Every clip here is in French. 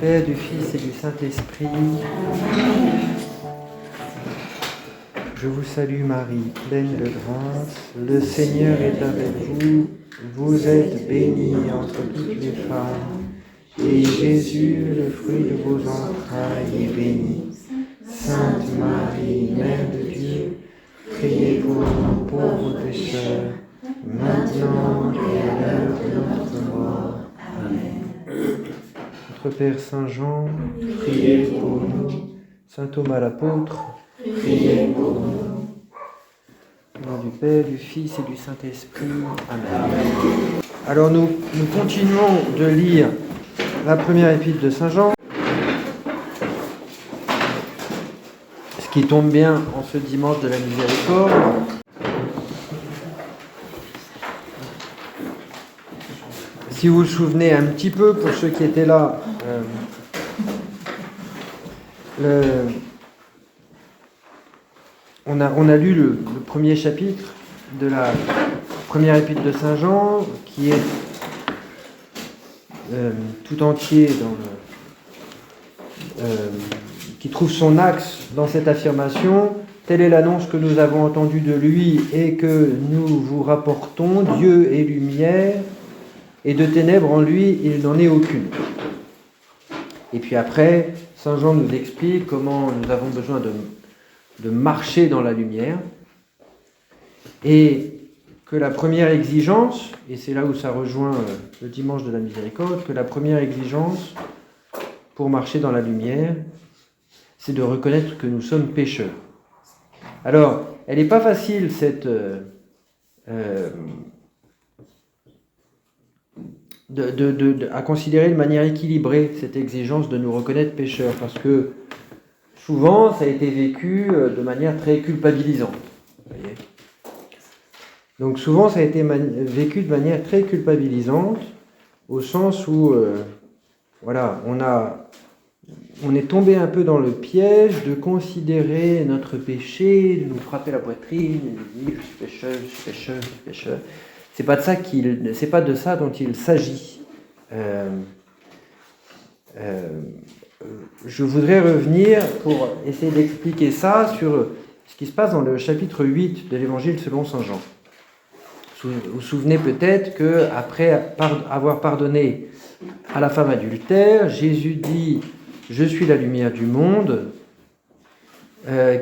Père, du Fils et du Saint-Esprit. Je vous salue Marie, pleine de grâce, le Seigneur est avec vous. Vous êtes bénie entre toutes les femmes, et Jésus, le fruit de vos entrailles, est béni. Sainte Marie, Mère de Dieu, priez pour nous pauvres pécheurs, maintenant et à l'heure de notre mort. Amen. Notre Père Saint Jean, priez pour nous. Saint Thomas l'apôtre, priez pour nous. Au nom du Père, du Fils et du Saint-Esprit. Amen. Alors nous continuons de lire la première épître de Saint Jean, ce qui tombe bien en ce dimanche de la miséricorde. Si vous vous souvenez un petit peu, pour ceux qui étaient là, on a lu le premier chapitre de la première épître de Saint Jean, qui est tout entier qui trouve son axe dans cette affirmation. Telle est l'annonce que nous avons entendue de lui et que nous vous rapportons. Dieu est lumière, et de ténèbres en lui, il n'en est aucune. Et puis après, Saint Jean nous explique comment nous avons besoin de marcher dans la lumière, et que la première exigence, et c'est là où ça rejoint le dimanche de la miséricorde, que la première exigence pour marcher dans la lumière, c'est de reconnaître que nous sommes pécheurs. Alors, elle n'est pas facile à considérer de manière équilibrée cette exigence de nous reconnaître pécheurs, parce que souvent ça a été vécu de manière très culpabilisante. Vous voyez ? Donc souvent ça a été vécu de manière très culpabilisante, au sens où on est tombé un peu dans le piège de considérer notre péché, de nous frapper la poitrine, et de dire je suis pécheur. C'est pas de ça dont il s'agit. Je voudrais revenir pour essayer d'expliquer ça sur ce qui se passe dans le chapitre 8 de l'Évangile selon Saint Jean. Vous vous souvenez peut-être qu'après avoir pardonné à la femme adultère, Jésus dit « Je suis la lumière du monde,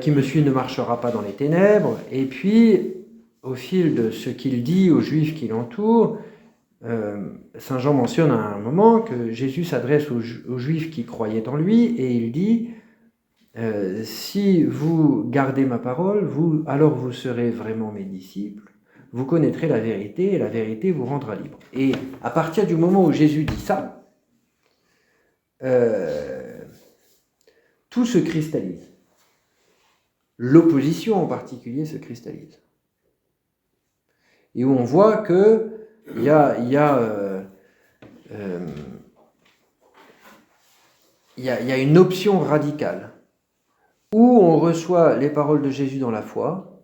qui me suit ne marchera pas dans les ténèbres ». Et puis, au fil de ce qu'il dit aux Juifs qui l'entourent, Saint Jean mentionne à un moment que Jésus s'adresse aux Juifs qui croyaient en lui, et il dit « Si vous gardez ma parole, alors vous serez vraiment mes disciples. Vous connaîtrez la vérité, et la vérité vous rendra libre. » Et à partir du moment où Jésus dit ça, tout se cristallise. L'opposition en particulier se cristallise. Et où on voit qu'il y a une option radicale, où on reçoit les paroles de Jésus dans la foi,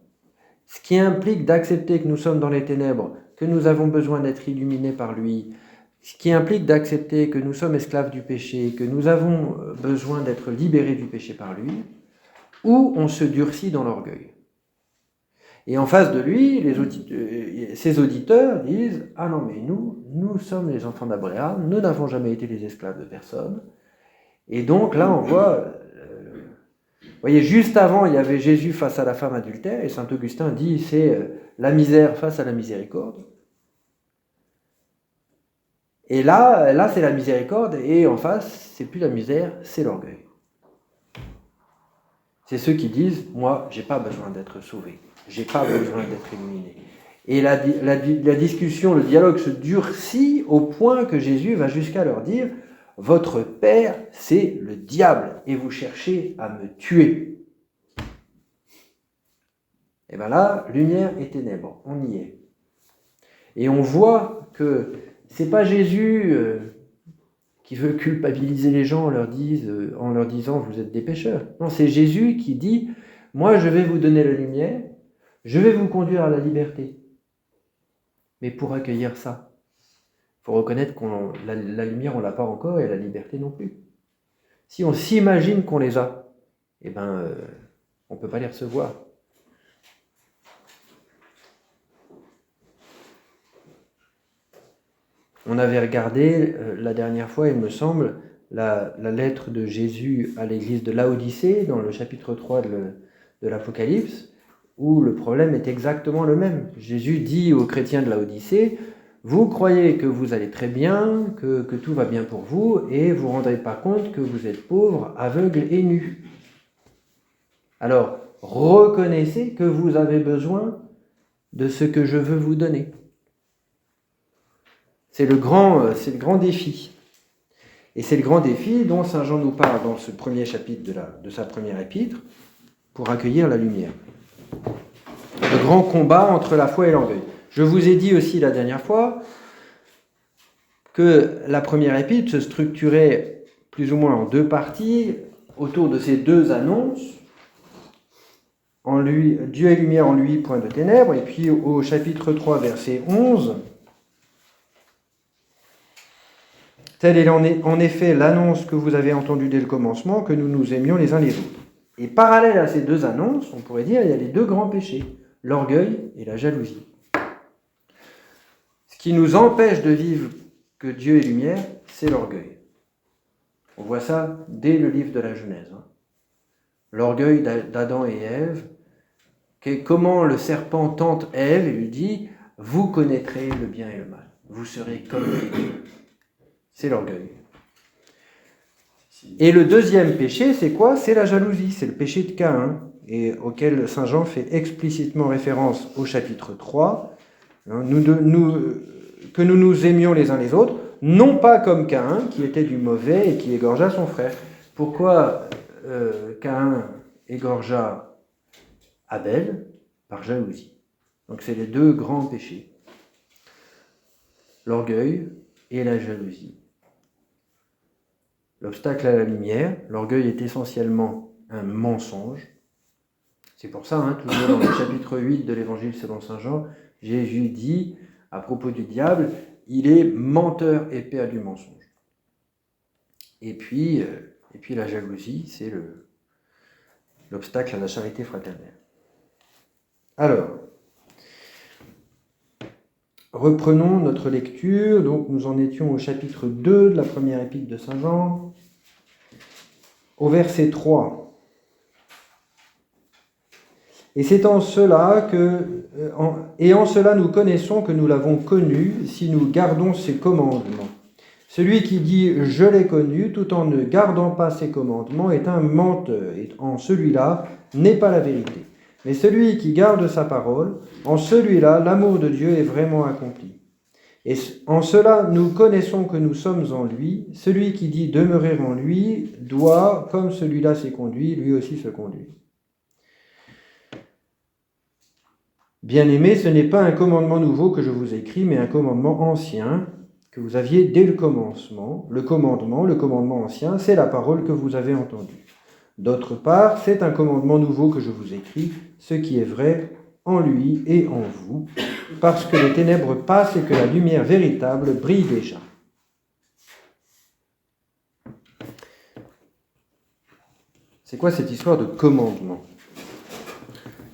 ce qui implique d'accepter que nous sommes dans les ténèbres, que nous avons besoin d'être illuminés par lui, ce qui implique d'accepter que nous sommes esclaves du péché, que nous avons besoin d'être libérés du péché par lui, ou on se durcit dans l'orgueil. Et en face de lui, ses auditeurs disent « Ah non, mais nous sommes les enfants d'Abraham, nous n'avons jamais été les esclaves de personne. » Et donc là, on voit... Vous voyez, juste avant, il y avait Jésus face à la femme adultère, et saint Augustin dit c'est la misère face à la miséricorde. Et là c'est la miséricorde, et en face, c'est plus la misère, c'est l'orgueil. C'est ceux qui disent moi, j'ai pas besoin d'être sauvé, j'ai pas besoin d'être illuminé. Et la discussion, le dialogue se durcit au point que Jésus va jusqu'à leur dire votre père, c'est le diable, et vous cherchez à me tuer. Et bien là, lumière et ténèbres, on y est. Et on voit que c'est pas Jésus qui veut culpabiliser les gens en leur disant vous êtes des pécheurs. Non, c'est Jésus qui dit moi je vais vous donner la lumière, je vais vous conduire à la liberté. Mais pour accueillir ça, il faut reconnaître que la lumière, on ne l'a pas encore, et la liberté non plus. Si on s'imagine qu'on les a, eh ben, on ne peut pas les recevoir. On avait regardé la dernière fois, il me semble, la lettre de Jésus à l'église de Laodicée, dans le chapitre 3 de l'Apocalypse, où le problème est exactement le même. Jésus dit aux chrétiens de Laodicée, vous croyez que vous allez très bien, que tout va bien pour vous, et vous ne vous rendrez pas compte que vous êtes pauvres, aveugles et nus. Alors, reconnaissez que vous avez besoin de ce que je veux vous donner. C'est le grand défi. Et c'est le grand défi dont Saint Jean nous parle dans ce premier chapitre de sa première épître, pour accueillir la lumière. Le grand combat entre la foi et l'orgueil. Je vous ai dit aussi la dernière fois que la première épître se structurait plus ou moins en deux parties, autour de ces deux annonces. En lui, Dieu est lumière, en lui, point de ténèbres. Et puis au chapitre 3, verset 11, telle est en effet l'annonce que vous avez entendue dès le commencement, que nous nous aimions les uns les autres. Et parallèle à ces deux annonces, on pourrait dire, il y a les deux grands péchés, l'orgueil et la jalousie. Ce qui nous empêche de vivre que Dieu est lumière, c'est l'orgueil. On voit ça dès le livre de la Genèse. L'orgueil d'Adam et Ève, comment le serpent tente Ève et lui dit « Vous connaîtrez le bien et le mal, vous serez comme Dieu ». C'est l'orgueil. Et le deuxième péché, c'est quoi? C'est la jalousie, c'est le péché de Caïn, et auquel Saint Jean fait explicitement référence au chapitre 3, que nous nous aimions les uns les autres, non pas comme Caïn, qui était du mauvais et qui égorgea son frère. Pourquoi Caïn égorgea Abel? Par jalousie. Donc c'est les deux grands péchés. L'orgueil et la jalousie. L'obstacle à la lumière, l'orgueil est essentiellement un mensonge. C'est pour ça, toujours dans le chapitre 8 de l'Évangile selon saint Jean, Jésus dit, à propos du diable, il est menteur et père du mensonge. Et puis la jalousie, c'est l'obstacle à la charité fraternelle. Alors, reprenons notre lecture. Donc, nous en étions au chapitre 2 de la première épître de saint Jean, au verset 3. Et c'est en cela en cela nous connaissons que nous l'avons connu, si nous gardons ses commandements. Celui qui dit « je l'ai connu » tout en ne gardant pas ses commandements est un menteur, et en celui-là n'est pas la vérité. Mais celui qui garde sa parole, en celui-là l'amour de Dieu est vraiment accompli. Et en cela nous connaissons que nous sommes en lui. Celui qui dit « demeurer en lui » doit, comme celui-là s'est conduit, lui aussi se conduire. Bien-aimés, ce n'est pas un commandement nouveau que je vous écris, mais un commandement ancien que vous aviez dès le commencement. Le commandement ancien, c'est la parole que vous avez entendue. D'autre part, c'est un commandement nouveau que je vous écris, ce qui est vrai en lui et en vous, parce que les ténèbres passent et que la lumière véritable brille déjà. C'est quoi cette histoire de commandement?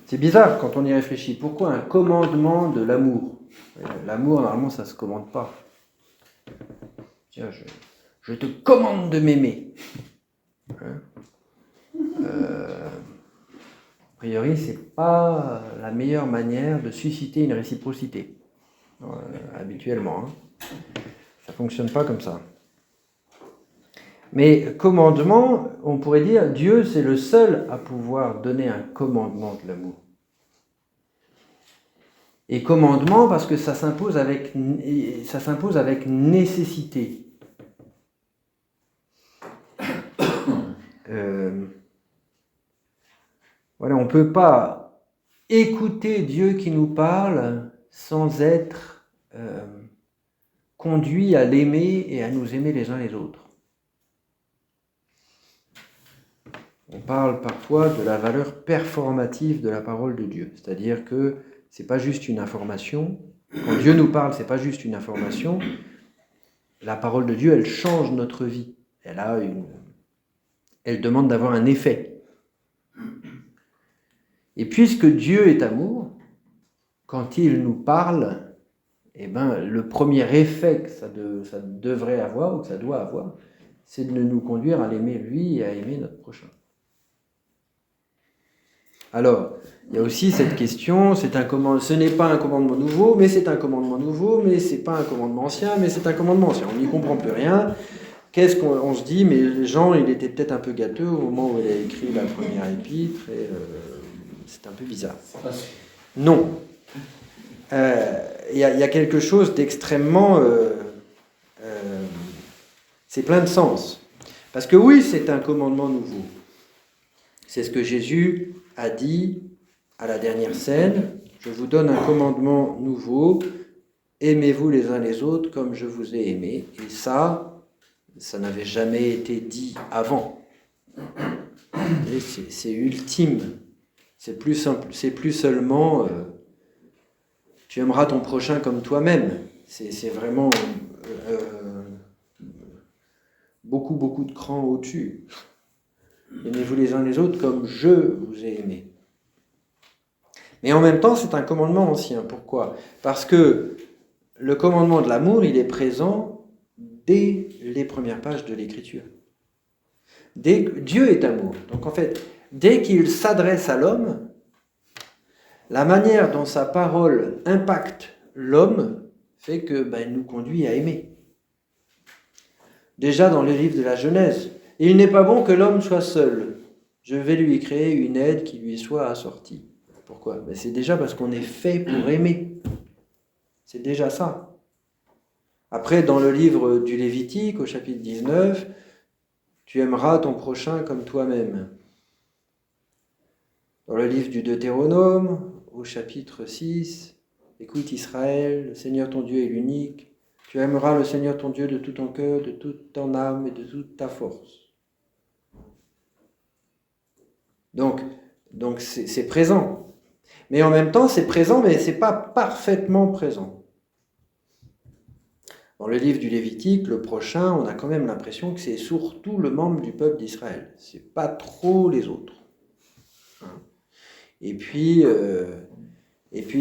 C'est bizarre quand on y réfléchit. Pourquoi un commandement de l'amour? L'amour, normalement, ça ne se commande pas. Tiens, je te commande de m'aimer. A priori, ce n'est pas la meilleure manière de susciter une réciprocité. Habituellement. Ça ne fonctionne pas comme ça. Mais commandement, on pourrait dire, Dieu c'est le seul à pouvoir donner un commandement de l'amour. Et commandement parce que ça s'impose avec nécessité. Voilà, on ne peut pas écouter Dieu qui nous parle sans être conduit à l'aimer et à nous aimer les uns les autres. On parle parfois de la valeur performative de la parole de Dieu, c'est-à-dire que ce n'est pas juste une information. Quand Dieu nous parle, ce n'est pas juste une information. La parole de Dieu, elle change notre vie. Elle a elle demande d'avoir un effet. Et puisque Dieu est amour, quand il nous parle, eh ben, le premier effet que ça devrait avoir, ou que ça doit avoir, c'est de nous conduire à l'aimer lui et à aimer notre prochain. Alors, il y a aussi cette question, ce n'est pas un commandement nouveau, mais c'est un commandement nouveau, mais c'est pas un commandement ancien, mais c'est un commandement ancien. On n'y comprend plus rien. Qu'est-ce qu'on se dit? Mais Jean, il était peut-être un peu gâteux au moment où il a écrit la première épître, et c'est un peu bizarre. Non. Il y a quelque chose d'extrêmement... c'est plein de sens. Parce que oui, c'est un commandement nouveau. C'est ce que Jésus a dit à la dernière scène. Je vous donne un commandement nouveau. Aimez-vous les uns les autres comme je vous ai aimé. Et ça n'avait jamais été dit avant. Et c'est ultime. C'est plus simple. C'est plus seulement tu aimeras ton prochain comme toi-même. C'est vraiment beaucoup de crans au-dessus. Aimez-vous les uns les autres comme je vous ai aimé. Mais en même temps, c'est un commandement ancien. Pourquoi? Parce que le commandement de l'amour, il est présent dès les premières pages de l'Écriture. Dieu est amour. Donc en fait, dès qu'il s'adresse à l'homme, la manière dont sa parole impacte l'homme fait que il nous conduit à aimer. Déjà dans le livre de la Genèse, il n'est pas bon que l'homme soit seul. Je vais lui créer une aide qui lui soit assortie. Pourquoi? C'est déjà parce qu'on est fait pour aimer. C'est déjà ça. Après, dans le livre du Lévitique, au chapitre 19, tu aimeras ton prochain comme toi-même. Dans le livre du Deutéronome, au chapitre 6, écoute Israël, le Seigneur ton Dieu est l'unique. Tu aimeras le Seigneur ton Dieu de tout ton cœur, de toute ton âme et de toute ta force. Donc c'est présent. Mais en même temps, c'est présent, mais ce n'est pas parfaitement présent. Dans le livre du Lévitique, le prochain, on a quand même l'impression que c'est surtout le membre du peuple d'Israël. Ce n'est pas trop les autres. Et puis,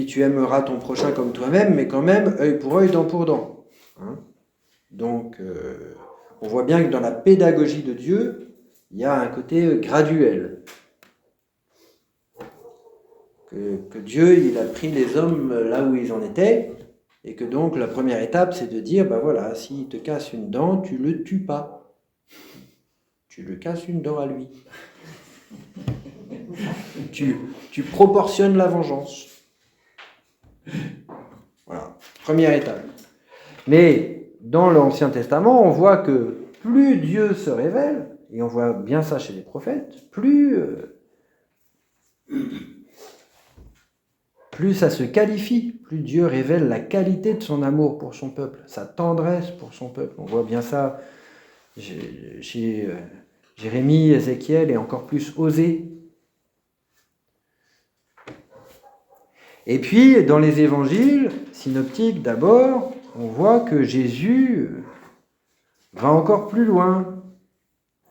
tu aimeras ton prochain comme toi-même, mais quand même, œil pour œil, dent pour dent. Donc, on voit bien que dans la pédagogie de Dieu, il y a un côté graduel. Que Dieu, il a pris les hommes là où ils en étaient, et que donc la première étape, c'est de dire, voilà, s'il te casse une dent, tu le tues pas. Tu le casses une dent à lui. Tu proportionnes la vengeance. Voilà, première étape. Mais dans l'Ancien Testament, on voit que plus Dieu se révèle, et on voit bien ça chez les prophètes, plus ça se qualifie, plus Dieu révèle la qualité de son amour pour son peuple, sa tendresse pour son peuple. On voit bien ça chez Jérémie, Ézéchiel et encore plus Osée. Et puis, dans les évangiles synoptiques d'abord, on voit que Jésus va encore plus loin,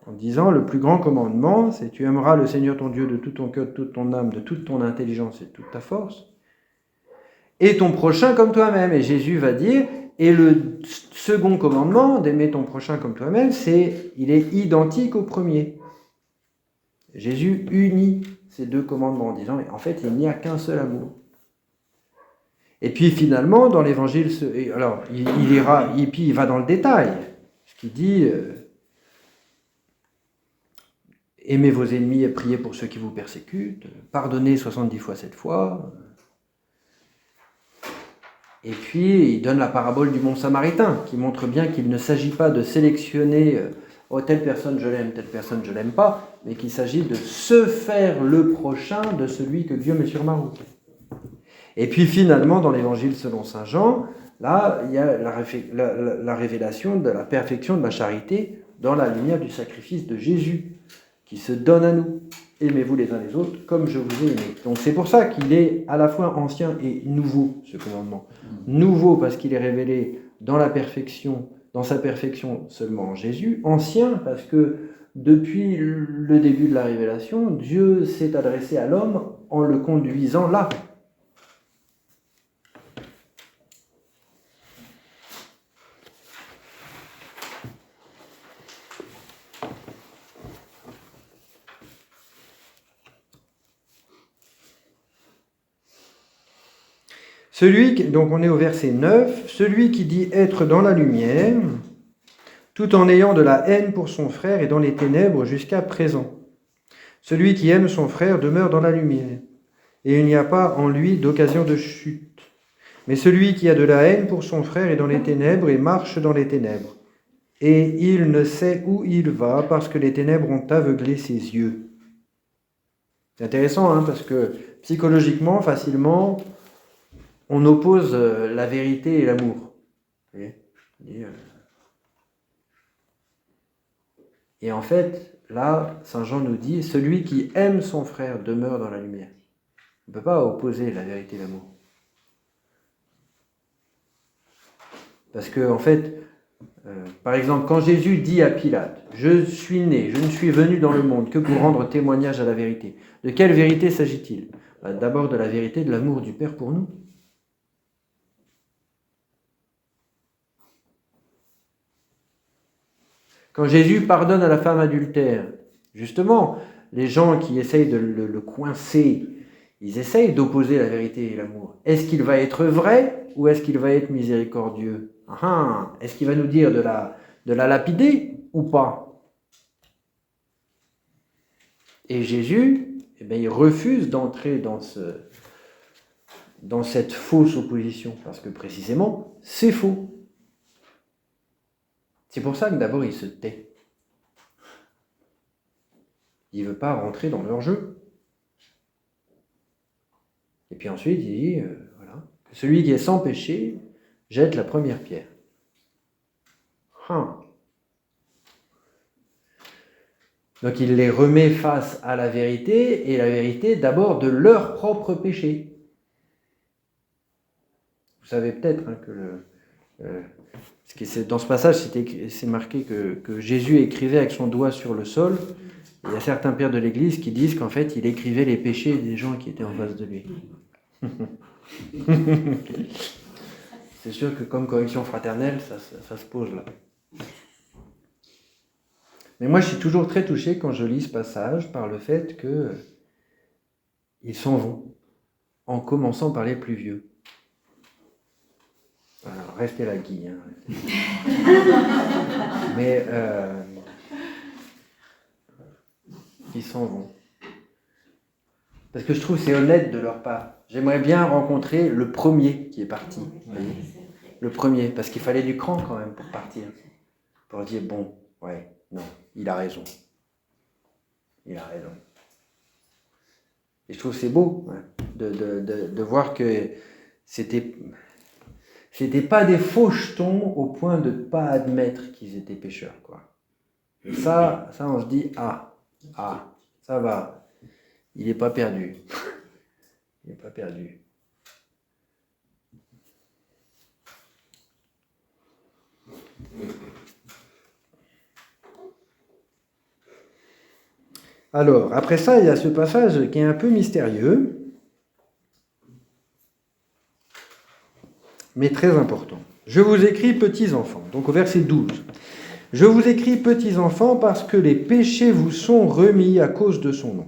en disant le plus grand commandement, c'est tu aimeras le Seigneur ton Dieu de tout ton cœur, de toute ton âme, de toute ton intelligence et de toute ta force, et ton prochain comme toi-même. Et Jésus va dire, et le second commandement, d'aimer ton prochain comme toi-même, il est identique au premier. Jésus unit ces deux commandements en disant, mais en fait, il n'y a qu'un seul amour. Et puis finalement, dans l'évangile, alors il ira, et puis il va dans le détail, ce qui dit aimez vos ennemis et priez pour ceux qui vous persécutent, pardonnez 70 fois 7 fois. Et puis il donne la parabole du bon samaritain, qui montre bien qu'il ne s'agit pas de sélectionner telle personne je l'aime, telle personne je l'aime pas, mais qu'il s'agit de se faire le prochain de celui que Dieu met sur ma route. Et puis finalement, dans l'évangile selon saint Jean, là, il y a la révélation de la perfection de la charité dans la lumière du sacrifice de Jésus, qui se donne à nous. Aimez-vous les uns les autres comme je vous ai aimé. Donc c'est pour ça qu'il est à la fois ancien et nouveau, ce commandement. Nouveau parce qu'il est révélé dans la perfection, dans sa perfection seulement en Jésus. Ancien parce que depuis le début de la révélation, Dieu s'est adressé à l'homme en le conduisant là. Donc on est au verset 9, celui qui dit être dans la lumière, tout en ayant de la haine pour son frère et dans les ténèbres jusqu'à présent. Celui qui aime son frère demeure dans la lumière, et il n'y a pas en lui d'occasion de chute. Mais celui qui a de la haine pour son frère est dans les ténèbres et marche dans les ténèbres. Et il ne sait où il va parce que les ténèbres ont aveuglé ses yeux. C'est intéressant, hein, parce que psychologiquement, facilement, on oppose la vérité et l'amour. Vous voyez ? Et en fait, là, Saint Jean nous dit, celui qui aime son frère demeure dans la lumière. On ne peut pas opposer la vérité et l'amour. Parce que, en fait, par exemple, quand Jésus dit à Pilate, « Je suis né, je ne suis venu dans le monde que pour rendre témoignage à la vérité », de quelle vérité s'agit-il ? D'abord de la vérité de l'amour du Père pour nous. Quand Jésus pardonne à la femme adultère, justement, les gens qui essayent de le coincer, ils essayent d'opposer la vérité et l'amour. Est-ce qu'il va être vrai ou est-ce qu'il va être miséricordieux ? Est-ce qu'il va nous dire de la lapider ou pas ? Et Jésus, il refuse d'entrer dans cette fausse opposition, parce que précisément, c'est faux. C'est pour ça que d'abord il se tait. Il ne veut pas rentrer dans leur jeu. Et puis ensuite, il dit, voilà, que celui qui est sans péché jette la première pierre. Donc il les remet face à la vérité, et la vérité d'abord de leur propre péché. Vous savez peut-être que dans ce passage, c'est marqué que Jésus écrivait avec son doigt sur le sol. Il y a certains pères de l'Église qui disent qu'en fait, il écrivait les péchés des gens qui étaient en face de lui. C'est sûr que comme correction fraternelle, ça se pose là. Mais moi, je suis toujours très touché quand je lis ce passage par le fait qu'ils s'en vont, en commençant par les plus vieux. Alors, restez là, Guy. Hein. Mais ils s'en vont. Parce que je trouve que c'est honnête de leur part. J'aimerais bien rencontrer le premier qui est parti. Le premier, parce qu'il fallait du cran quand même pour partir. Pour dire, bon, ouais, non, il a raison. Il a raison. Et je trouve que c'est beau de voir que c'était pas des faux jetons au point de ne pas admettre qu'ils étaient pécheurs, quoi. Et ça on se dit, ça va, il n'est pas perdu. Il n'est pas perdu. Alors, après ça, il y a ce passage qui est un peu mystérieux, mais très important. Je vous écris, petits enfants, donc au verset 12. Je vous écris, petits enfants, parce que les péchés vous sont remis à cause de son nom.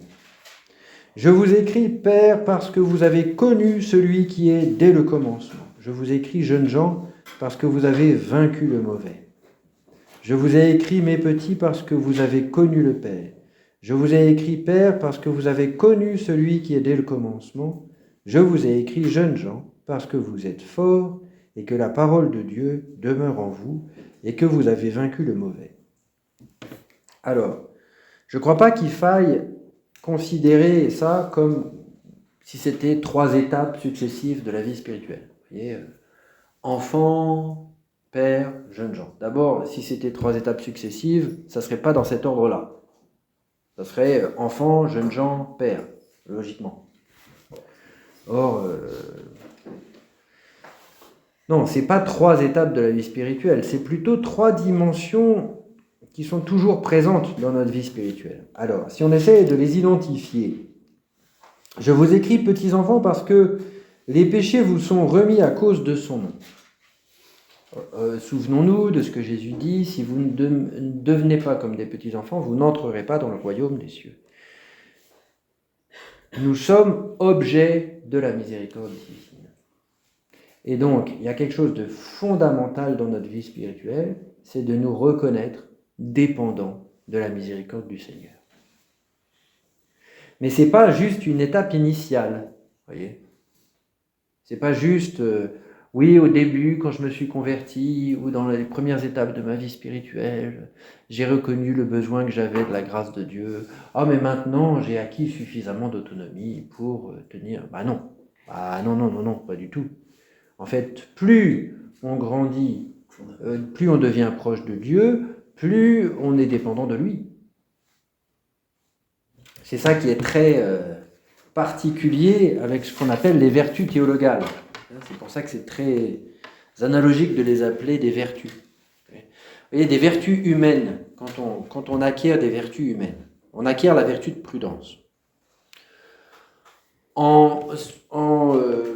Je vous écris, Père, parce que vous avez connu celui qui est dès le commencement. Je vous écris, jeunes gens, parce que vous avez vaincu le mauvais. Je vous ai écrit, mes petits, parce que vous avez connu le Père. Je vous ai écrit, Père, parce que vous avez connu celui qui est dès le commencement. Je vous ai écrit, jeunes gens, parce que vous êtes forts et que la parole de Dieu demeure en vous et que vous avez vaincu le mauvais. Alors, je ne crois pas qu'il faille considérer ça comme si c'était 3 étapes successives de la vie spirituelle. Vous voyez, enfant, père, jeunes gens. D'abord, si c'était 3 étapes successives, ça ne serait pas dans cet ordre-là. Ça serait enfant, jeunes gens, père, logiquement. Or, non, ce n'est pas 3 étapes de la vie spirituelle, c'est plutôt 3 dimensions qui sont toujours présentes dans notre vie spirituelle. Alors, si on essaie de les identifier, je vous écris, petits enfants, parce que les péchés vous sont remis à cause de son nom. Souvenons-nous de ce que Jésus dit, si vous ne devenez pas comme des petits enfants, vous n'entrerez pas dans le royaume des cieux. Nous sommes objets de la miséricorde divine. Et donc, il y a quelque chose de fondamental dans notre vie spirituelle, c'est de nous reconnaître dépendants de la miséricorde du Seigneur. Mais ce n'est pas juste une étape initiale, voyez. C'est pas juste, oui, au début, quand je me suis converti, ou dans les premières étapes de ma vie spirituelle, j'ai reconnu le besoin que j'avais de la grâce de Dieu. Ah, mais maintenant, j'ai acquis suffisamment d'autonomie pour tenir. Non. Non, pas du tout. En fait, plus on grandit, plus on devient proche de Dieu, plus on est dépendant de lui. C'est ça qui est très particulier avec ce qu'on appelle les vertus théologales. C'est pour ça que c'est très analogique de les appeler des vertus. Vous voyez, des vertus humaines, quand on acquiert des vertus humaines, on acquiert la vertu de prudence.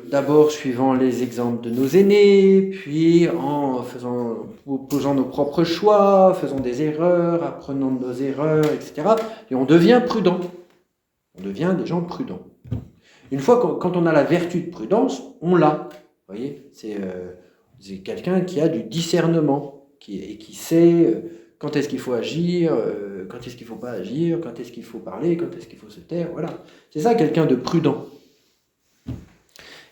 D'abord suivant les exemples de nos aînés, puis en posant nos propres choix, faisant des erreurs, apprenant de nos erreurs, etc. Et on devient prudent. On devient des gens prudents. Une fois quand on a la vertu de prudence, on l'a. Vous voyez, c'est quelqu'un qui a du discernement, qui sait quand est-ce qu'il faut agir, quand est-ce qu'il ne faut pas agir, quand est-ce qu'il faut parler, quand est-ce qu'il faut se taire. Voilà. C'est ça, quelqu'un de prudent.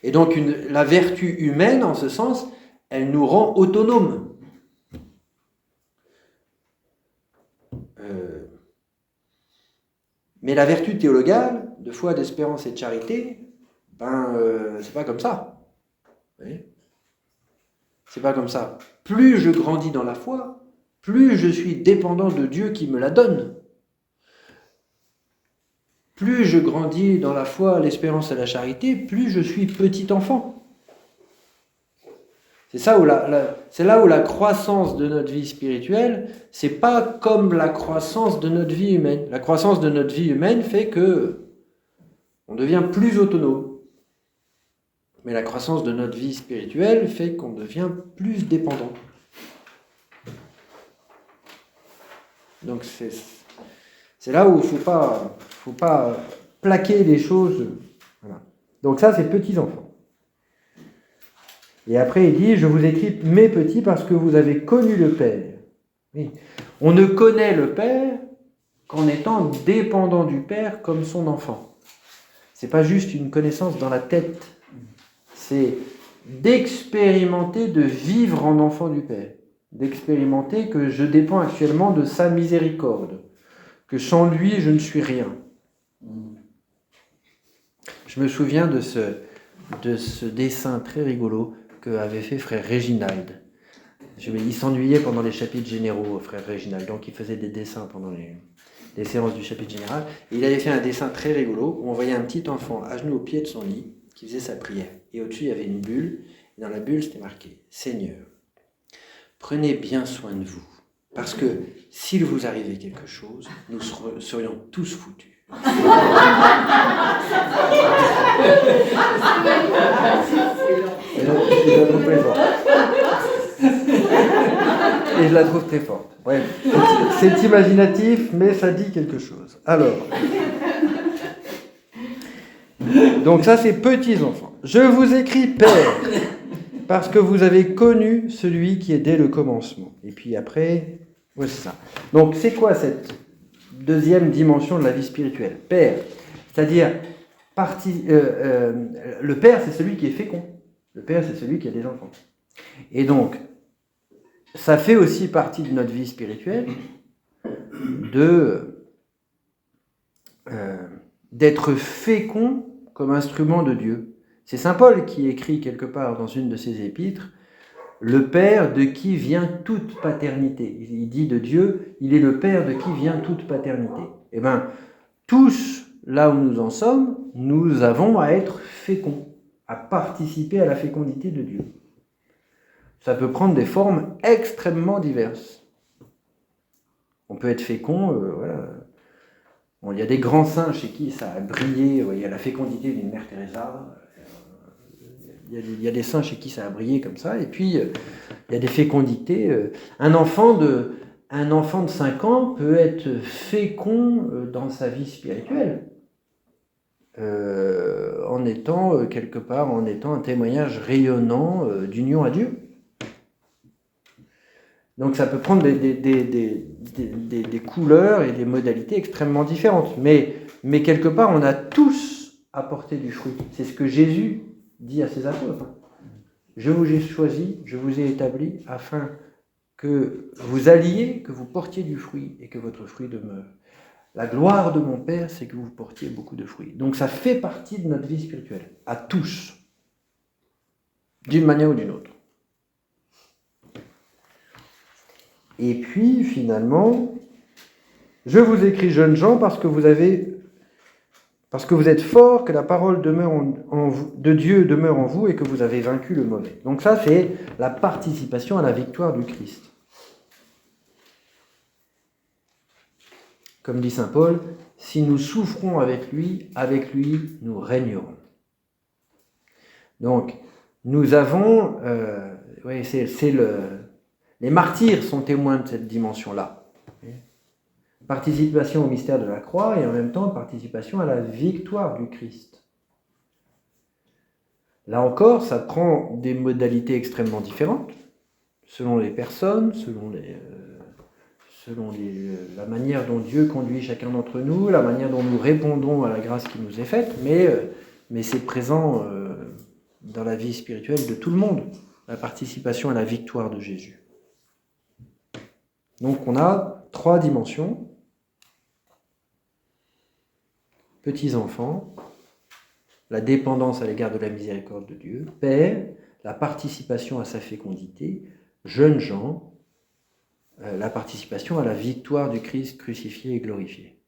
Et donc, la vertu humaine, en ce sens, elle nous rend autonomes. Mais la vertu théologale, de foi, d'espérance et de charité, c'est pas comme ça. Vous voyez ? C'est pas comme ça. Plus je grandis dans la foi, plus je suis dépendant de Dieu qui me la donne. Plus je grandis dans la foi, l'espérance et la charité, plus je suis petit enfant. C'est là où la croissance de notre vie spirituelle, c'est pas comme la croissance de notre vie humaine. La croissance de notre vie humaine fait que on devient plus autonome. Mais la croissance de notre vie spirituelle fait qu'on devient plus dépendant. Donc c'est là où il faut pas plaquer les choses. Voilà. Donc ça, c'est petits enfants. Et après, il dit, je vous écris mes petits parce que vous avez connu le Père. Oui. On ne connaît le Père qu'en étant dépendant du Père comme son enfant. C'est pas juste une connaissance dans la tête. C'est d'expérimenter, de vivre en enfant du Père. D'expérimenter que je dépends actuellement de sa miséricorde. Que sans lui, je ne suis rien. Je me souviens de ce dessin très rigolo qu'avait fait frère Réginald. Il s'ennuyait pendant les chapitres généraux, frère Réginald, donc il faisait des dessins pendant les séances du chapitre général. Et il avait fait un dessin très rigolo où on voyait un petit enfant à genoux au pied de son lit qui faisait sa prière. Et au-dessus, il y avait une bulle, et dans la bulle, c'était marqué « Seigneur, prenez bien soin de vous, parce que s'il vous arrivait quelque chose, nous serions tous foutus. » Et je la trouve très forte. Ouais. C'est imaginatif, mais ça dit quelque chose. Alors, donc ça c'est petits enfants. Je vous écris Père, parce que vous avez connu celui qui est dès le commencement. Et puis après, ouais, c'est ça. Donc c'est quoi cette deuxième dimension de la vie spirituelle? Père, c'est-à-dire le Père, c'est celui qui est fécond. Le Père, c'est celui qui a des enfants. Et donc, ça fait aussi partie de notre vie spirituelle d'être fécond comme instrument de Dieu. C'est saint Paul qui écrit quelque part dans une de ses épîtres, le Père de qui vient toute paternité. Il dit de Dieu, il est le Père de qui vient toute paternité. Eh bien, tous, là où nous en sommes, nous avons à être féconds, à participer à la fécondité de Dieu. Ça peut prendre des formes extrêmement diverses. On peut être fécond, voilà. Bon, il y a des grands saints chez qui ça a brillé, il y a la fécondité d'une mère Teresa, il y a des saints chez qui ça a brillé comme ça, et puis il y a des fécondités. Un enfant de 5 ans peut être fécond dans sa vie spirituelle, en étant quelque part, en étant un témoignage rayonnant d'union à Dieu. Donc ça peut prendre des couleurs et des modalités extrêmement différentes. Mais quelque part, on a tous apporté du fruit. C'est ce que Jésus dit à ses apôtres. Je vous ai choisi, je vous ai établi afin que vous alliez, que vous portiez du fruit et que votre fruit demeure. La gloire de mon Père, c'est que vous portiez beaucoup de fruits. Donc ça fait partie de notre vie spirituelle, à tous, d'une manière ou d'une autre. Et puis, finalement, je vous écris, jeunes gens, parce que vous êtes forts, que la parole de Dieu demeure en vous et que vous avez vaincu le mauvais. Donc ça, c'est la participation à la victoire du Christ. Comme dit saint Paul, si nous souffrons avec lui, nous régnerons. Donc, nous avons... les martyrs sont témoins de cette dimension-là. Participation au mystère de la croix et en même temps participation à la victoire du Christ. Là encore, ça prend des modalités extrêmement différentes, selon les personnes, selon la manière dont Dieu conduit chacun d'entre nous, la manière dont nous répondons à la grâce qui nous est faite, mais c'est présent dans la vie spirituelle de tout le monde, la participation à la victoire de Jésus. Donc on a 3 dimensions. Petits enfants, la dépendance à l'égard de la miséricorde de Dieu, Père, la participation à sa fécondité, jeunes gens, la participation à la victoire du Christ crucifié et glorifié.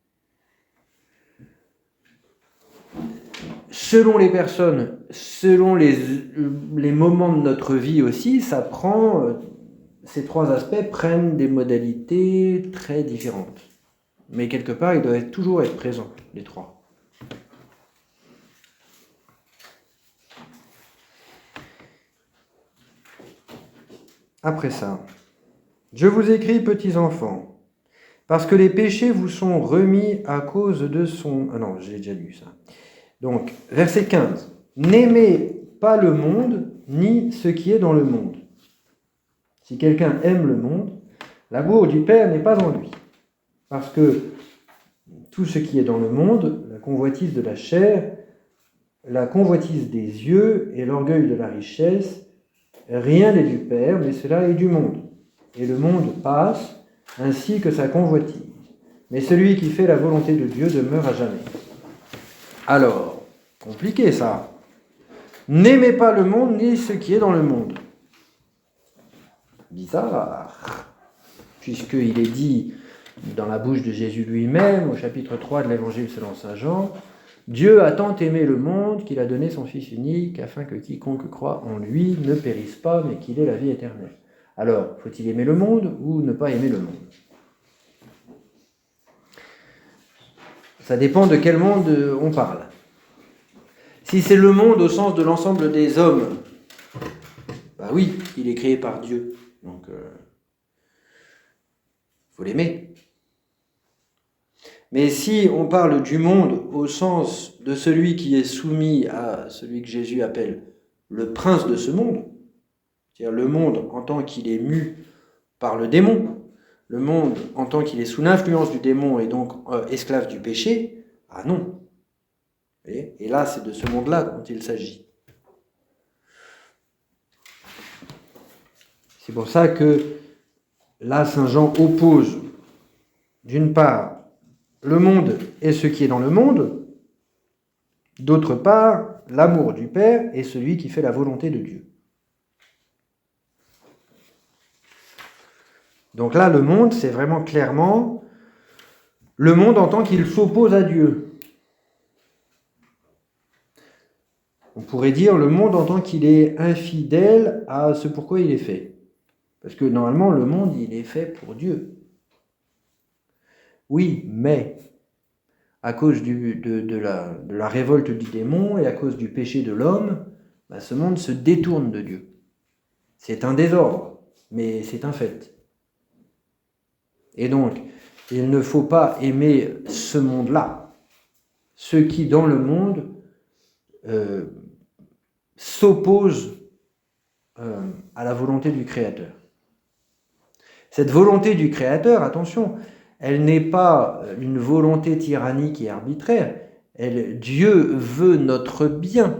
Selon les personnes, selon les moments de notre vie aussi, ces 3 aspects prennent des modalités très différentes. Mais quelque part, ils doivent toujours être présents, les 3. Après ça, je vous écris, petits enfants, parce que les péchés vous sont remis à cause de son... Ah non, j'ai déjà lu ça. Donc, verset 15. N'aimez pas le monde, ni ce qui est dans le monde. Si quelqu'un aime le monde, l'amour du Père n'est pas en lui. Parce que tout ce qui est dans le monde, la convoitise de la chair, la convoitise des yeux et l'orgueil de la richesse, rien n'est du Père, mais cela est du monde. Et le monde passe, ainsi que sa convoitise. Mais celui qui fait la volonté de Dieu demeure à jamais. Alors, compliqué ça. N'aimez pas le monde, ni ce qui est dans le monde. Bizarre. Puisqu'il est dit dans la bouche de Jésus lui-même, au chapitre 3 de l'Évangile selon saint Jean, Dieu a tant aimé le monde qu'il a donné son Fils unique, afin que quiconque croit en lui ne périsse pas, mais qu'il ait la vie éternelle. Alors, faut-il aimer le monde ou ne pas aimer le monde? Ça dépend de quel monde on parle. Si c'est le monde au sens de l'ensemble des hommes, bah oui, il est créé par Dieu, donc faut l'aimer. Mais si on parle du monde au sens de celui qui est soumis à celui que Jésus appelle le prince de ce monde, c'est-à-dire le monde en tant qu'il est mu par le démon, le monde en tant qu'il est sous l'influence du démon et donc esclave du péché, ah non. Et là, c'est de ce monde-là dont il s'agit. C'est pour ça que là, saint Jean oppose, d'une part, le monde et ce qui est dans le monde, d'autre part, l'amour du Père et celui qui fait la volonté de Dieu. Donc là, le monde, c'est vraiment clairement le monde en tant qu'il s'oppose à Dieu. On pourrait dire le monde en tant qu'il est infidèle à ce pourquoi il est fait. Parce que normalement, le monde, il est fait pour Dieu. Oui, mais à cause de la révolte du démon et à cause du péché de l'homme, ce monde se détourne de Dieu. C'est un désordre, mais c'est un fait. Et donc, il ne faut pas aimer ce monde-là. Ceux qui, dans le monde, s'opposent à la volonté du Créateur. Cette volonté du Créateur, attention, elle n'est pas une volonté tyrannique et arbitraire. Dieu veut notre bien.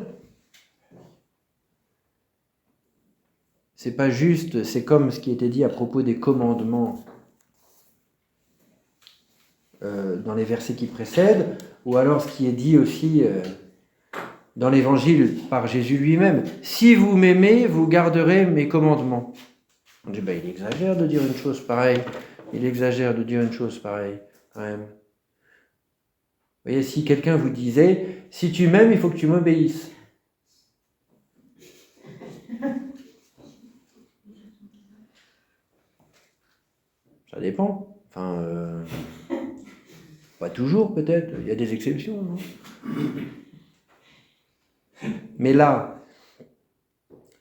C'est pas juste, c'est comme ce qui était dit à propos des commandements dans les versets qui précèdent, ou alors ce qui est dit aussi dans l'Évangile par Jésus lui-même. Si vous m'aimez, vous garderez mes commandements. On dit, il exagère de dire une chose pareille. Il exagère de dire une chose pareille, quand même. Vous voyez, si quelqu'un vous disait, si tu m'aimes, il faut que tu m'obéisses. Ça dépend. Enfin, pas toujours peut-être. Il y a des exceptions, non ? Mais là,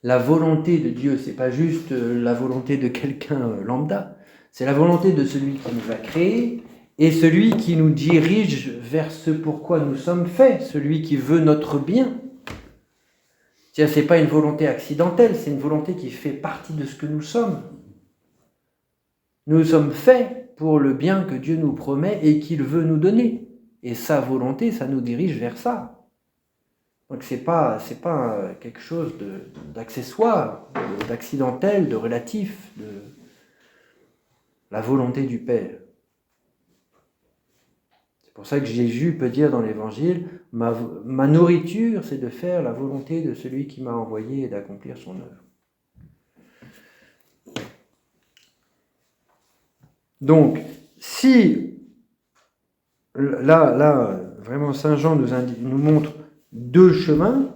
la volonté de Dieu, c'est pas juste la volonté de quelqu'un lambda. C'est la volonté de celui qui nous a créés et celui qui nous dirige vers ce pourquoi nous sommes faits, celui qui veut notre bien. C'est pas une volonté accidentelle, c'est une volonté qui fait partie de ce que nous sommes. Nous sommes faits pour le bien que Dieu nous promet et qu'il veut nous donner. Et sa volonté, ça nous dirige vers ça. Donc c'est pas quelque chose d'accessoire, d'accidentel, de relatif, de la volonté du Père. C'est pour ça que Jésus peut dire dans l'Évangile, ma nourriture, c'est de faire la volonté de celui qui m'a envoyé et d'accomplir son œuvre. Donc, si, là vraiment Saint Jean nous montre deux chemins,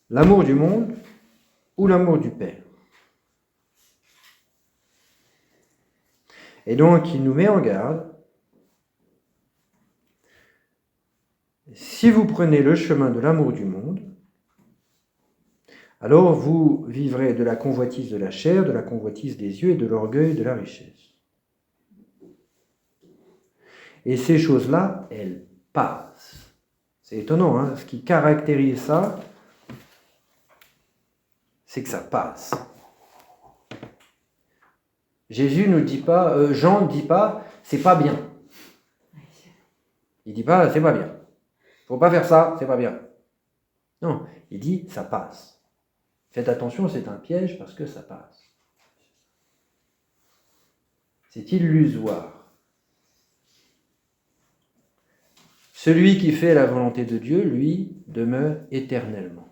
l'amour du monde ou l'amour du Père. Et donc, il nous met en garde. Si vous prenez le chemin de l'amour du monde, alors vous vivrez de la convoitise de la chair, de la convoitise des yeux et de l'orgueil de la richesse. Et ces choses-là, elles passent. C'est étonnant, hein ? Ce qui caractérise ça, c'est que ça passe. Jésus ne dit pas, Jean ne dit pas, c'est pas bien. Il dit pas, c'est pas bien. Faut pas faire ça, c'est pas bien. Non, il dit, ça passe. Faites attention, c'est un piège parce que ça passe. C'est illusoire. Celui qui fait la volonté de Dieu, lui, demeure éternellement.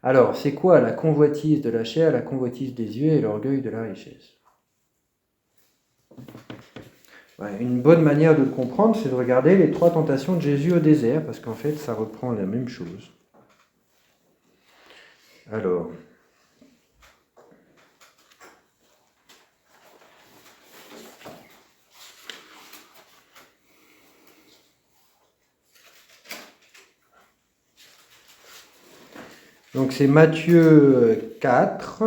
Alors, c'est quoi la convoitise de la chair, la convoitise des yeux et l'orgueil de la richesse ? Une bonne manière de le comprendre, c'est de regarder les 3 tentations de Jésus au désert, parce qu'en fait, ça reprend la même chose. Alors, donc c'est Matthieu 4.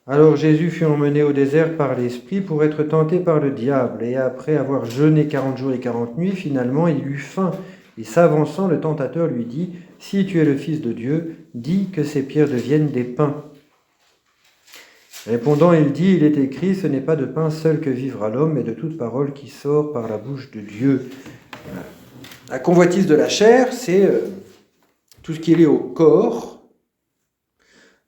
Alors Jésus fut emmené au désert par l'Esprit pour être tenté par le diable, et après avoir jeûné 40 jours et 40 nuits, finalement il eut faim. Et s'avançant, le tentateur lui dit, « Si tu es le Fils de Dieu, dis que ces pierres deviennent des pains. » Répondant, il dit, « Il est écrit, ce n'est pas de pain seul que vivra l'homme, mais de toute parole qui sort par la bouche de Dieu. » La convoitise de la chair, c'est tout ce qui est lié au corps.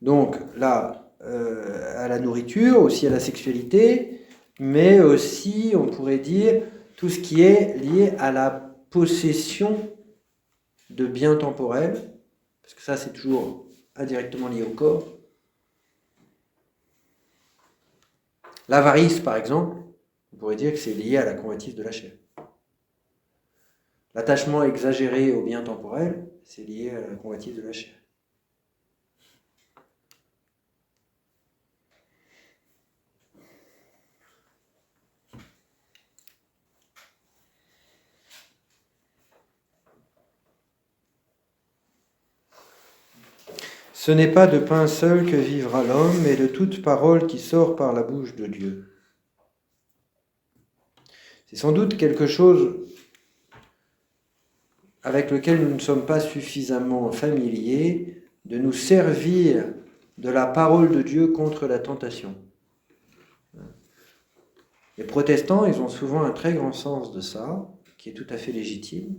Donc là, à la nourriture, aussi à la sexualité, mais aussi, on pourrait dire, tout ce qui est lié à la possession de biens temporels, parce que ça, c'est toujours indirectement lié au corps. L'avarice, par exemple, on pourrait dire que c'est lié à la convoitise de la chair. L'attachement exagéré au bien temporel, c'est lié à la convoitise de la chair. Ce n'est pas de pain seul que vivra l'homme, mais de toute parole qui sort par la bouche de Dieu. C'est sans doute quelque chose avec lequel nous ne sommes pas suffisamment familiers, de nous servir de la parole de Dieu contre la tentation. Les protestants, ils ont souvent un très grand sens de ça, qui est tout à fait légitime.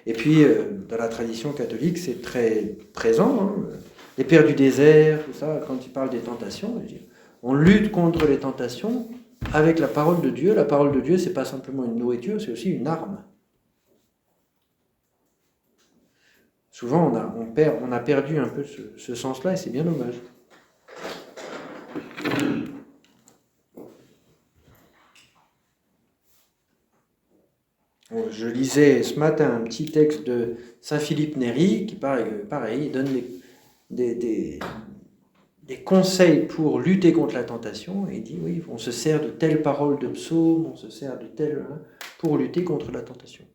Et puis, dans la tradition catholique, c'est très présent. Hein. Les pères du désert, tout ça, quand ils parlent des tentations, on lutte contre les tentations avec la parole de Dieu. La parole de Dieu, c'est pas simplement une nourriture, c'est aussi une arme. Souvent, on a perdu un peu ce sens-là, et c'est bien dommage. Je lisais ce matin un petit texte de Saint Philippe Néri, qui pareil, il donne des conseils pour lutter contre la tentation, et il dit, oui, on se sert de telle parole de psaume, on se sert de telle, pour lutter contre la tentation.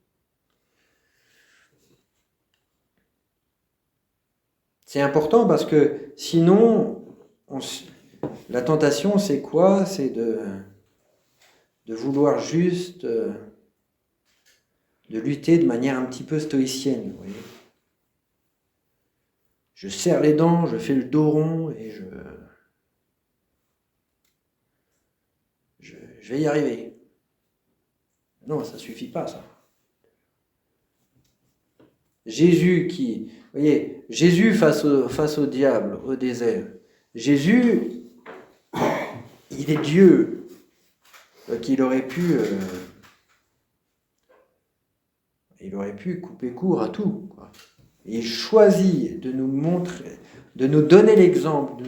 C'est important parce que sinon, la tentation, c'est quoi? C'est de vouloir juste de lutter de manière un petit peu stoïcienne. Vous voyez, je serre les dents, je fais le dos rond et je vais y arriver. Non, ça ne suffit pas, ça. Jésus Jésus face au diable, au désert. Jésus, il est Dieu. Donc il aurait pu couper court à tout, quoi. Et il choisit de nous montrer, de nous donner l'exemple,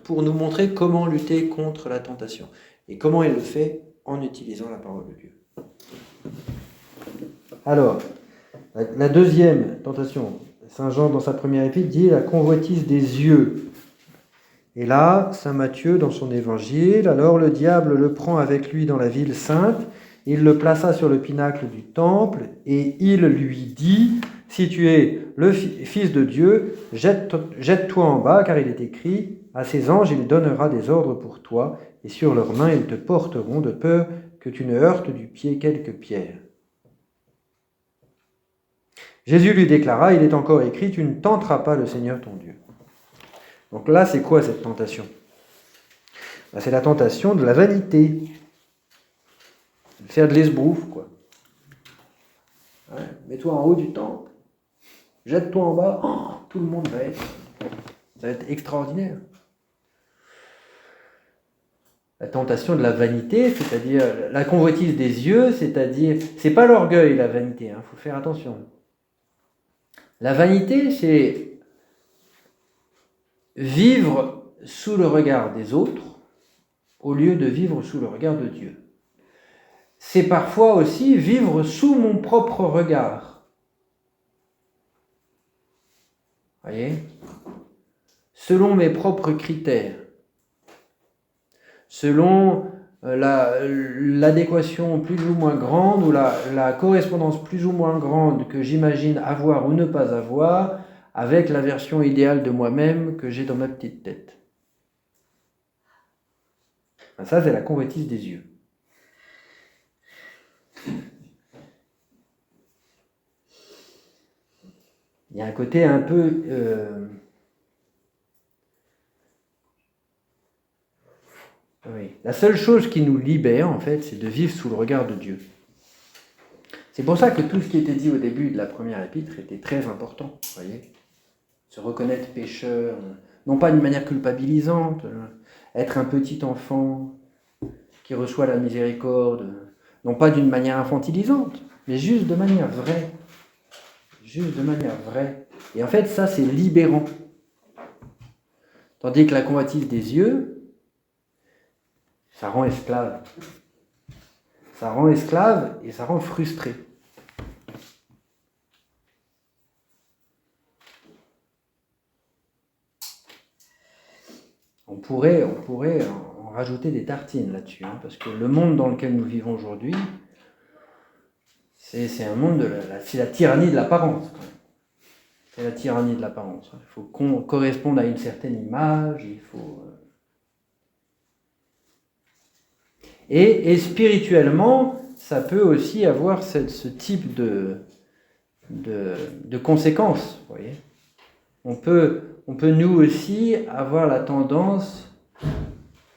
pour nous montrer comment lutter contre la tentation. Et comment il le fait? En utilisant la parole de Dieu. Alors, la deuxième tentation, Saint Jean dans sa première épître dit la convoitise des yeux. Et là, Saint Matthieu dans son évangile, alors le diable le prend avec lui dans la ville sainte, il le plaça sur le pinacle du temple et il lui dit, si tu es le Fils de Dieu, jette-toi en bas, car il est écrit, à ses anges il donnera des ordres pour toi, et sur leurs mains ils te porteront, de peur que tu ne heurtes du pied quelque pierre. Jésus lui déclara, il est encore écrit, tu ne tenteras pas le Seigneur ton Dieu. Donc là, c'est quoi cette tentation? C'est la tentation de la vanité. De faire de l'esbrouf, quoi. Ouais, mets-toi en haut du temple, jette-toi en bas, tout le monde ça va être extraordinaire. La tentation de la vanité, c'est-à-dire la convoitise des yeux, c'est-à-dire, c'est pas l'orgueil, la vanité, faut faire attention. La vanité, c'est vivre sous le regard des autres au lieu de vivre sous le regard de Dieu. C'est parfois aussi vivre sous mon propre regard. Voyez ? Selon mes propres critères. Selon l'adéquation plus ou moins grande ou la correspondance plus ou moins grande que j'imagine avoir ou ne pas avoir avec la version idéale de moi-même que j'ai dans ma petite tête. Ça, c'est la convoitise des yeux. Il y a un côté un peu... oui. La seule chose qui nous libère, en fait, c'est de vivre sous le regard de Dieu. C'est pour ça que tout ce qui était dit au début de la première épître était très important, voyez. Se reconnaître pécheur, non pas d'une manière culpabilisante, être un petit enfant qui reçoit la miséricorde, non pas d'une manière infantilisante, mais juste de manière vraie. Juste de manière vraie. Et en fait, ça, c'est libérant. Tandis que la convoitise des yeux, ça rend esclave. Ça rend esclave et ça rend frustré. on pourrait en rajouter des tartines là-dessus, hein, parce que le monde dans lequel nous vivons aujourd'hui, c'est un monde c'est la tyrannie de l'apparence. C'est la tyrannie de l'apparence. Il faut qu'on corresponde à une certaine image, il faut... Et spirituellement, ça peut aussi avoir ce type de conséquences. Vous voyez, on peut nous aussi avoir la tendance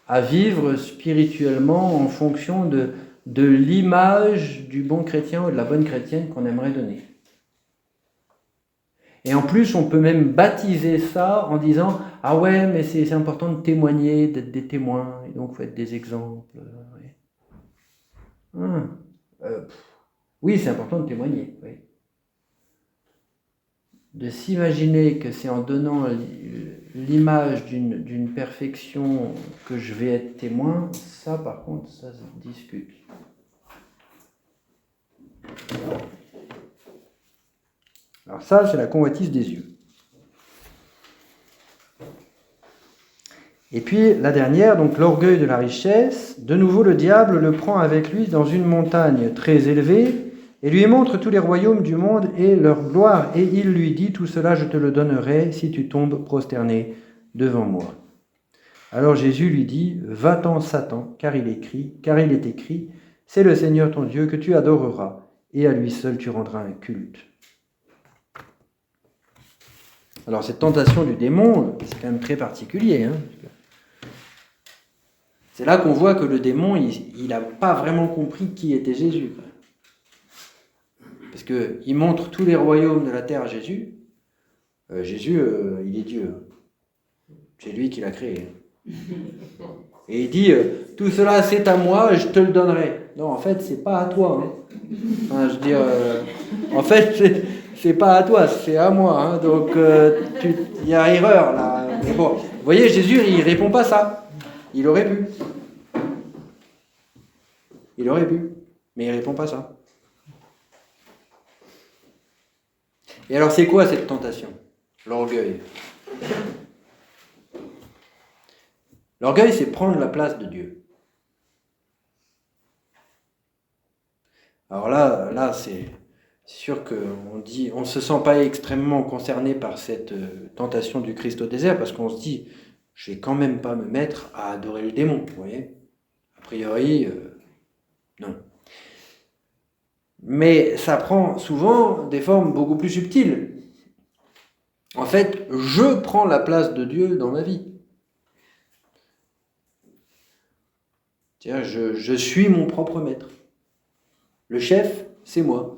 à vivre spirituellement en fonction de l'image du bon chrétien ou de la bonne chrétienne qu'on aimerait donner. Et en plus, on peut même baptiser ça en disant « Ah ouais, mais c'est important de témoigner, d'être des témoins, et donc il faut être des exemples. » Oui, c'est important de témoigner. Oui. De s'imaginer que c'est en donnant l'image d'une perfection que je vais être témoin, ça par contre, ça se discute. Alors ça, c'est la convoitise des yeux. Et puis la dernière, donc l'orgueil de la richesse. De nouveau, le diable le prend avec lui dans une montagne très élevée et lui montre tous les royaumes du monde et leur gloire. Et il lui dit, tout cela je te le donnerai si tu tombes prosterné devant moi. Alors Jésus lui dit, va-t'en Satan, car il est écrit, c'est le Seigneur ton Dieu que tu adoreras et à lui seul tu rendras un culte. Alors cette tentation du démon, c'est quand même très particulier. Hein. C'est là qu'on voit que le démon, il n'a pas vraiment compris qui était Jésus. Parce qu'il montre tous les royaumes de la terre à Jésus. Jésus, il est Dieu. C'est lui qui l'a créé. Et il dit, tout cela c'est à moi, je te le donnerai. Non, en fait, c'est pas à toi. Hein. Enfin, je veux dire, en fait, c'est pas à toi, c'est à moi. Hein. Donc, il y a erreur là. Mais bon, vous voyez, Jésus, il répond pas ça. Il aurait pu. Il aurait pu, mais il répond pas ça. Et alors, c'est quoi cette tentation? L'orgueil. L'orgueil, c'est prendre la place de Dieu. Alors là, c'est sûr qu'on dit, on ne se sent pas extrêmement concerné par cette tentation du Christ au désert, parce qu'on se dit, je vais quand même pas me mettre à adorer le démon, vous voyez. A priori, non. Mais ça prend souvent des formes beaucoup plus subtiles. En fait, je prends la place de Dieu dans ma vie. C'est-à-dire, je suis mon propre maître. Le chef, c'est moi.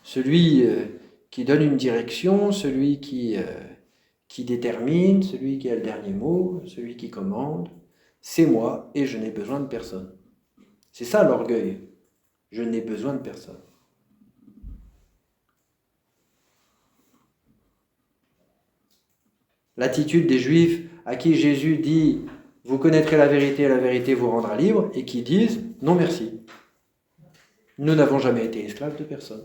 Celui qui donne une direction, celui qui détermine, celui qui a le dernier mot, celui qui commande, c'est moi et je n'ai besoin de personne. C'est ça l'orgueil. Je n'ai besoin de personne. L'attitude des Juifs à qui Jésus dit « Vous connaîtrez la vérité vous rendra libre » et qui disent « Non merci, nous n'avons jamais été esclaves de personne.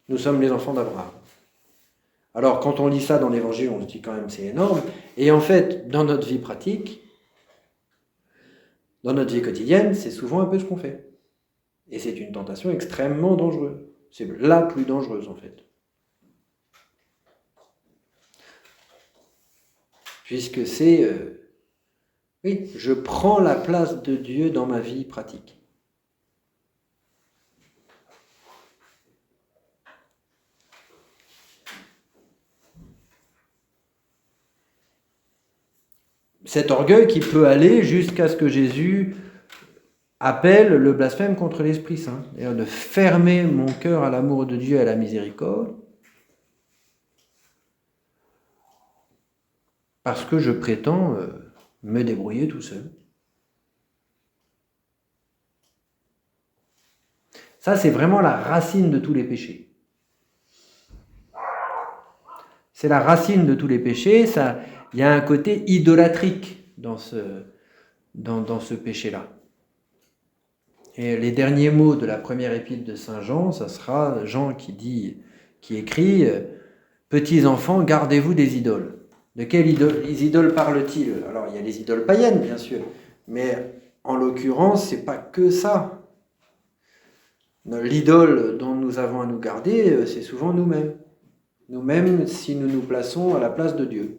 Nous sommes les enfants d'Abraham. » Alors quand on lit ça dans l'Évangile, on se dit quand même c'est énorme. Et en fait, dans notre vie pratique, dans notre vie quotidienne, c'est souvent un peu ce qu'on fait. Et c'est une tentation extrêmement dangereuse. C'est la plus dangereuse en fait. Puisque c'est, oui, je prends la place de Dieu dans ma vie pratique. Cet orgueil qui peut aller jusqu'à ce que Jésus appelle le blasphème contre l'Esprit Saint, c'est-à-dire de fermer mon cœur à l'amour de Dieu et à la miséricorde, parce que je prétends me débrouiller tout seul. Ça, c'est vraiment la racine de tous les péchés. C'est la racine de tous les péchés. Il y a un côté idolâtrique dans ce péché-là. Et les derniers mots de la première épître de Saint Jean, ça sera Jean qui écrit petits enfants, gardez-vous des idoles. De quelles idoles parle-t-il? Alors, il y a les idoles païennes, bien sûr, mais en l'occurrence, c'est pas que ça. L'idole dont nous avons à nous garder, c'est souvent nous-mêmes. Nous-mêmes, si nous nous plaçons à la place de Dieu.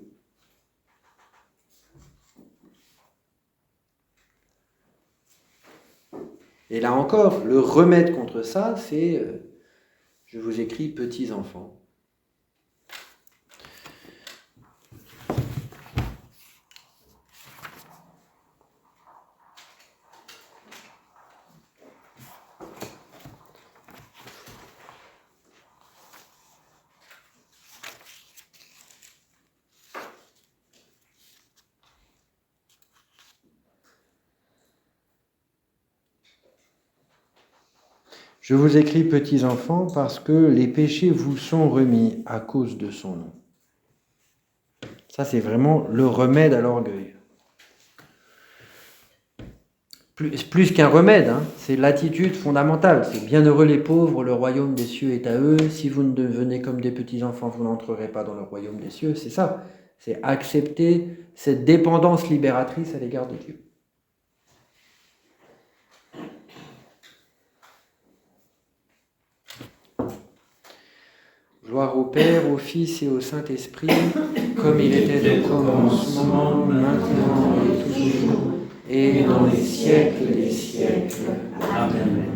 Et là encore, le remède contre ça, c'est, je vous écris petits enfants. Je vous écris petits enfants parce que les péchés vous sont remis à cause de son nom. Ça, c'est vraiment le remède à l'orgueil. Plus qu'un remède, hein, c'est l'attitude fondamentale. C'est bienheureux les pauvres, le royaume des cieux est à eux. Si vous ne devenez comme des petits enfants, vous n'entrerez pas dans le royaume des cieux. C'est ça. C'est accepter cette dépendance libératrice à l'égard de Dieu. Gloire au Père, au Fils et au Saint-Esprit, comme il était au commencement, maintenant et toujours, et dans les siècles des siècles. Amen.